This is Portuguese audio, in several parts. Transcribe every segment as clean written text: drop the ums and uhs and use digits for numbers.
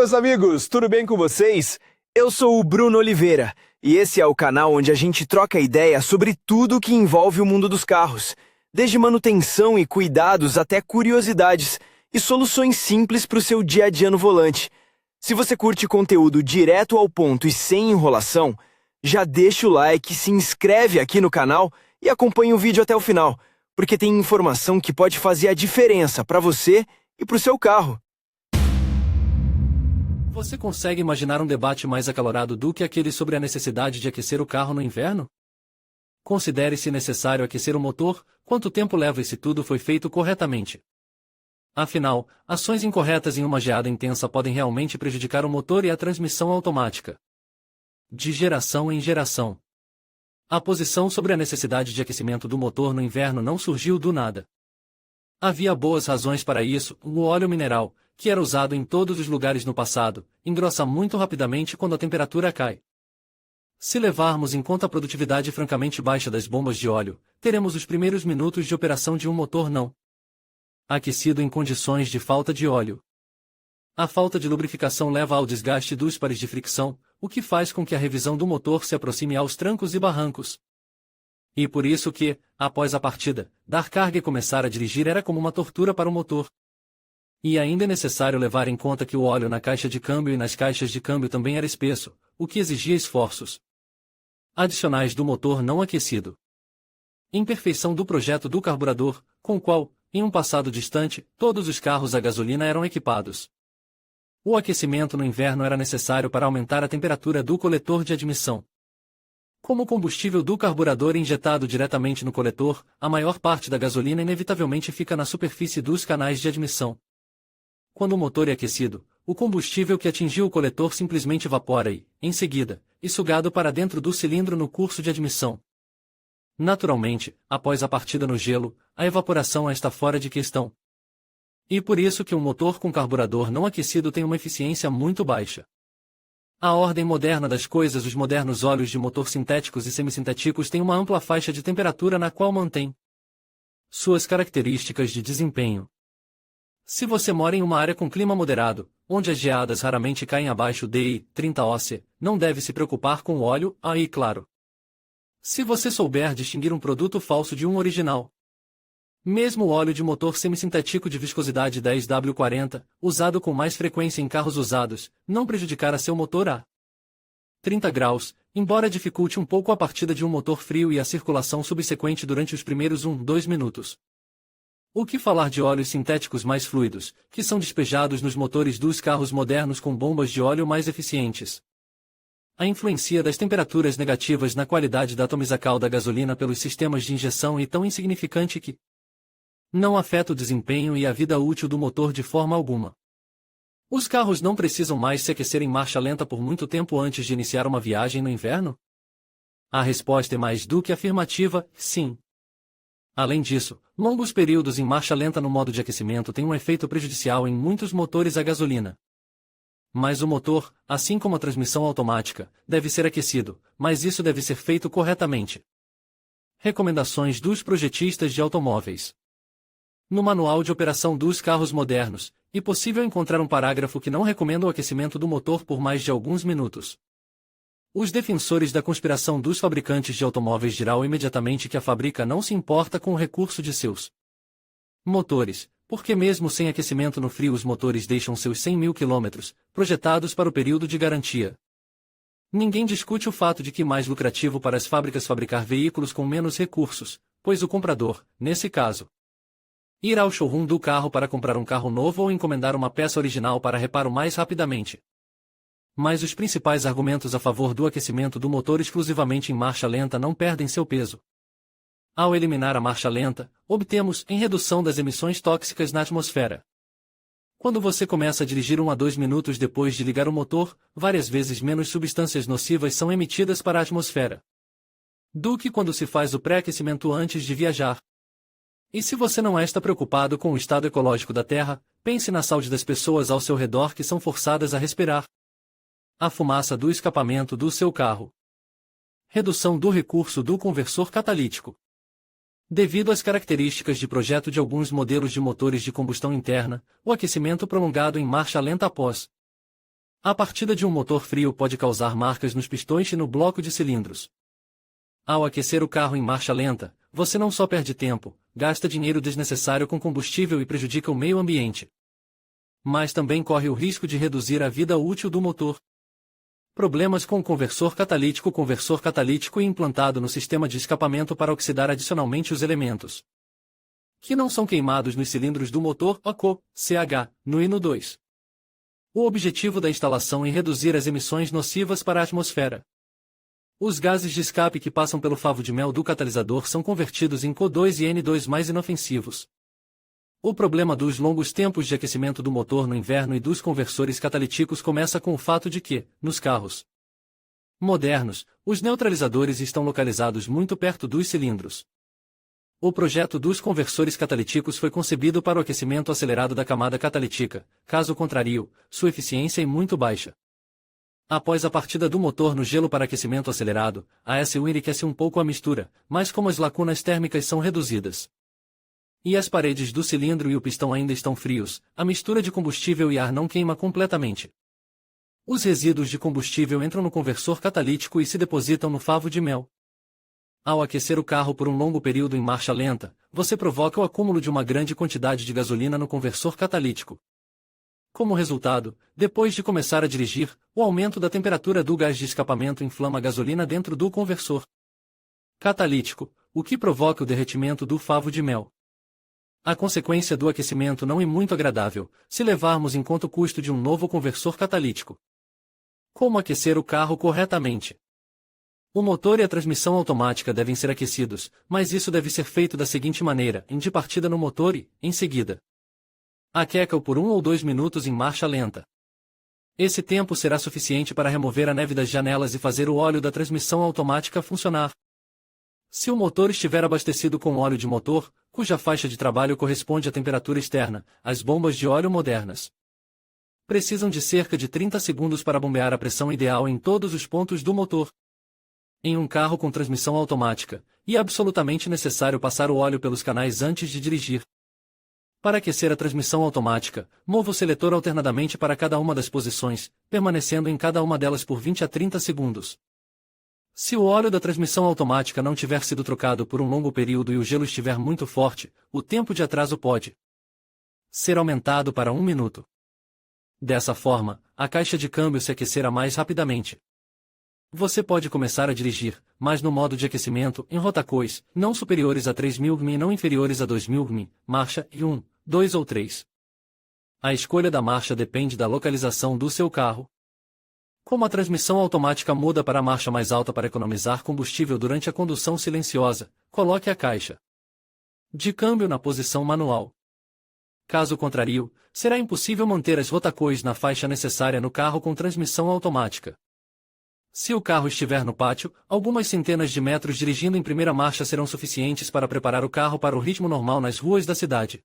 meus amigos, tudo bem com vocês? Eu sou o Bruno Oliveira e esse é o canal onde a gente troca ideia sobre tudo que envolve o mundo dos carros, desde manutenção e cuidados até curiosidades e soluções simples para o seu dia a dia no volante. Se você curte conteúdo direto ao ponto e sem enrolação, já deixa o like, se inscreve aqui no canal e acompanha o vídeo até o final, porque tem informação que pode fazer a diferença para você e para o seu carro. Você consegue imaginar um debate mais acalorado do que aquele sobre a necessidade de aquecer o carro no inverno? Considere se necessário aquecer o motor, quanto tempo leva e se tudo foi feito corretamente. Afinal, ações incorretas em uma geada intensa podem realmente prejudicar o motor e a transmissão automática. De geração em geração. A posição sobre a necessidade de aquecimento do motor no inverno não surgiu do nada. Havia boas razões para isso. O óleo mineral, que era usado em todos os lugares no passado, engrossa muito rapidamente quando a temperatura cai. Se levarmos em conta a produtividade francamente baixa das bombas de óleo, teremos os primeiros minutos de operação de um motor não aquecido em condições de falta de óleo. A falta de lubrificação leva ao desgaste dos pares de fricção, o que faz com que a revisão do motor se aproxime aos trancos e barrancos. E por isso que, após a partida, dar carga e começar a dirigir era como uma tortura para o motor. E ainda é necessário levar em conta que o óleo na caixa de câmbio e nas caixas de câmbio também era espesso, o que exigia esforços adicionais do motor não aquecido. Imperfeição do projeto do carburador, com o qual, em um passado distante, todos os carros a gasolina eram equipados. O aquecimento no inverno era necessário para aumentar a temperatura do coletor de admissão. Como o combustível do carburador é injetado diretamente no coletor, a maior parte da gasolina inevitavelmente fica na superfície dos canais de admissão. Quando o motor é aquecido, o combustível que atingiu o coletor simplesmente evapora e, em seguida, é sugado para dentro do cilindro no curso de admissão. Naturalmente, após a partida no gelo, a evaporação está fora de questão. E por isso que um motor com carburador não aquecido tem uma eficiência muito baixa. A ordem moderna das coisas, os modernos óleos de motor sintéticos e semissintéticos têm uma ampla faixa de temperatura na qual mantém suas características de desempenho. Se você mora em uma área com clima moderado, onde as geadas raramente caem abaixo de 30 oC, não deve se preocupar com o óleo, aí claro. Se você souber distinguir um produto falso de um original. Mesmo o óleo de motor semissintético de viscosidade 10W40, usado com mais frequência em carros usados, não prejudicará seu motor a 30 graus, embora dificulte um pouco a partida de um motor frio e a circulação subsequente durante os primeiros 1-2 minutos. O que falar de óleos sintéticos mais fluidos, que são despejados nos motores dos carros modernos com bombas de óleo mais eficientes? A influência das temperaturas negativas na qualidade da atomizacal da gasolina pelos sistemas de injeção é tão insignificante que não afeta o desempenho e a vida útil do motor de forma alguma. Os carros não precisam mais se aquecer em marcha lenta por muito tempo antes de iniciar uma viagem no inverno? A resposta é mais do que afirmativa, sim. Além disso, longos períodos em marcha lenta no modo de aquecimento têm um efeito prejudicial em muitos motores a gasolina. Mas o motor, assim como a transmissão automática, deve ser aquecido, mas isso deve ser feito corretamente. Recomendações dos projetistas de automóveis. No manual de operação dos carros modernos, é possível encontrar um parágrafo que não recomenda o aquecimento do motor por mais de alguns minutos. Os defensores da conspiração dos fabricantes de automóveis dirão imediatamente que a fábrica não se importa com o recurso de seus motores, porque mesmo sem aquecimento no frio os motores deixam seus 100.000 km, projetados para o período de garantia. Ninguém discute o fato de que é mais lucrativo para as fábricas fabricar veículos com menos recursos, pois o comprador, nesse caso, irá ao showroom do carro para comprar um carro novo ou encomendar uma peça original para reparo mais rapidamente. Mas os principais argumentos a favor do aquecimento do motor exclusivamente em marcha lenta não perdem seu peso. Ao eliminar a marcha lenta, obtemos em redução das emissões tóxicas na atmosfera. Quando você começa a dirigir 1 a 2 minutos depois de ligar o motor, várias vezes menos substâncias nocivas são emitidas para a atmosfera do que quando se faz o pré-aquecimento antes de viajar. E se você não está preocupado com o estado ecológico da Terra, pense na saúde das pessoas ao seu redor que são forçadas a respirar a fumaça do escapamento do seu carro. Redução do recurso do conversor catalítico. Devido às características de projeto de alguns modelos de motores de combustão interna, o aquecimento prolongado em marcha lenta após A partida de um motor frio pode causar marcas nos pistões e no bloco de cilindros. Ao aquecer o carro em marcha lenta, você não só perde tempo, gasta dinheiro desnecessário com combustível e prejudica o meio ambiente, mas também corre o risco de reduzir a vida útil do motor. Problemas com o conversor catalítico implantado no sistema de escapamento para oxidar adicionalmente os elementos que não são queimados nos cilindros do motor CH, no e no 2. O objetivo da instalação é reduzir as emissões nocivas para a atmosfera. Os gases de escape que passam pelo favo de mel do catalisador são convertidos em CO2 e N2 mais inofensivos. O problema dos longos tempos de aquecimento do motor no inverno e dos conversores catalíticos começa com o fato de que, nos carros modernos, os neutralizadores estão localizados muito perto dos cilindros. O projeto dos conversores catalíticos foi concebido para o aquecimento acelerado da camada catalítica, caso contrário, sua eficiência é muito baixa. Após a partida do motor no gelo para aquecimento acelerado, a SU enriquece um pouco a mistura, mas como as lacunas térmicas são reduzidas e as paredes do cilindro e o pistão ainda estão frios, a mistura de combustível e ar não queima completamente. Os resíduos de combustível entram no conversor catalítico e se depositam no favo de mel. Ao aquecer o carro por um longo período em marcha lenta, você provoca o acúmulo de uma grande quantidade de gasolina no conversor catalítico. Como resultado, depois de começar a dirigir, o aumento da temperatura do gás de escapamento inflama a gasolina dentro do conversor catalítico, o que provoca o derretimento do favo de mel. A consequência do aquecimento não é muito agradável, se levarmos em conta o custo de um novo conversor catalítico. Como aquecer o carro corretamente? O motor e a transmissão automática devem ser aquecidos, mas isso deve ser feito da seguinte maneira: de partida no motor e, em seguida, aqueça-o por 1 ou 2 minutos em marcha lenta. Esse tempo será suficiente para remover a neve das janelas e fazer o óleo da transmissão automática funcionar. Se o motor estiver abastecido com óleo de motor, cuja faixa de trabalho corresponde à temperatura externa, as bombas de óleo modernas precisam de cerca de 30 segundos para bombear a pressão ideal em todos os pontos do motor. Em um carro com transmissão automática, é absolutamente necessário passar o óleo pelos canais antes de dirigir. Para aquecer a transmissão automática, mova o seletor alternadamente para cada uma das posições, permanecendo em cada uma delas por 20 a 30 segundos. Se o óleo da transmissão automática não tiver sido trocado por um longo período e o gelo estiver muito forte, o tempo de atraso pode ser aumentado para 1 minuto. Dessa forma, a caixa de câmbio se aquecerá mais rapidamente. Você pode começar a dirigir, mas no modo de aquecimento, em rotações, não superiores a 3.000 mph e não inferiores a 2.000 mph, marcha e 1, 2 ou 3. A escolha da marcha depende da localização do seu carro. Como a transmissão automática muda para a marcha mais alta para economizar combustível durante a condução silenciosa, coloque a caixa de câmbio na posição manual. Caso contrário, será impossível manter as rotações na faixa necessária no carro com transmissão automática. Se o carro estiver no pátio, algumas centenas de metros dirigindo em primeira marcha serão suficientes para preparar o carro para o ritmo normal nas ruas da cidade.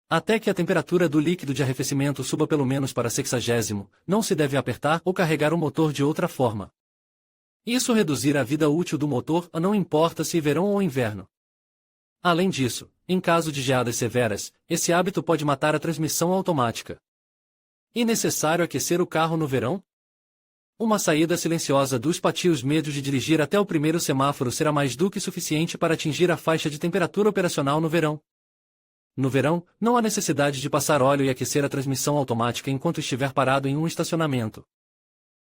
Até que a temperatura do líquido de arrefecimento suba pelo menos para 60, não se deve apertar ou carregar o motor de outra forma. Isso reduzirá a vida útil do motor, não importa se verão ou inverno. Além disso, em caso de geadas severas, esse hábito pode matar a transmissão automática. É necessário aquecer o carro no verão? Uma saída silenciosa dos pátios médios de dirigir até o primeiro semáforo será mais do que suficiente para atingir a faixa de temperatura operacional no verão. No verão, não há necessidade de passar óleo e aquecer a transmissão automática enquanto estiver parado em um estacionamento.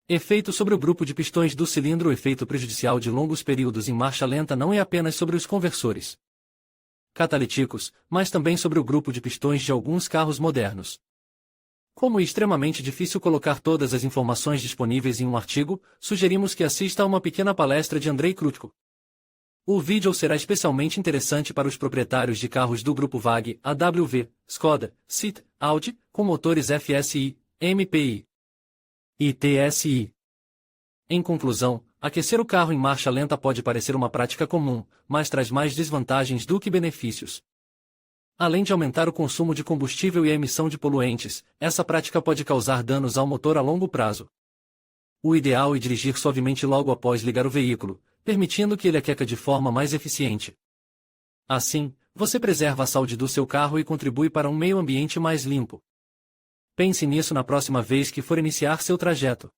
Efeito sobre o grupo de pistões do cilindro. O efeito prejudicial de longos períodos em marcha lenta não é apenas sobre os conversores catalíticos, mas também sobre o grupo de pistões de alguns carros modernos. Como é extremamente difícil colocar todas as informações disponíveis em um artigo, sugerimos que assista a uma pequena palestra de Andrei Krutko. O vídeo será especialmente interessante para os proprietários de carros do grupo VAG, AWV, Skoda, SEAT, Audi, com motores FSI, MPI e TSI. Em conclusão, aquecer o carro em marcha lenta pode parecer uma prática comum, mas traz mais desvantagens do que benefícios. Além de aumentar o consumo de combustível e a emissão de poluentes, essa prática pode causar danos ao motor a longo prazo. O ideal é dirigir suavemente logo após ligar o veículo, permitindo que ele aqueça de forma mais eficiente. Assim, você preserva a saúde do seu carro e contribui para um meio ambiente mais limpo. Pense nisso na próxima vez que for iniciar seu trajeto.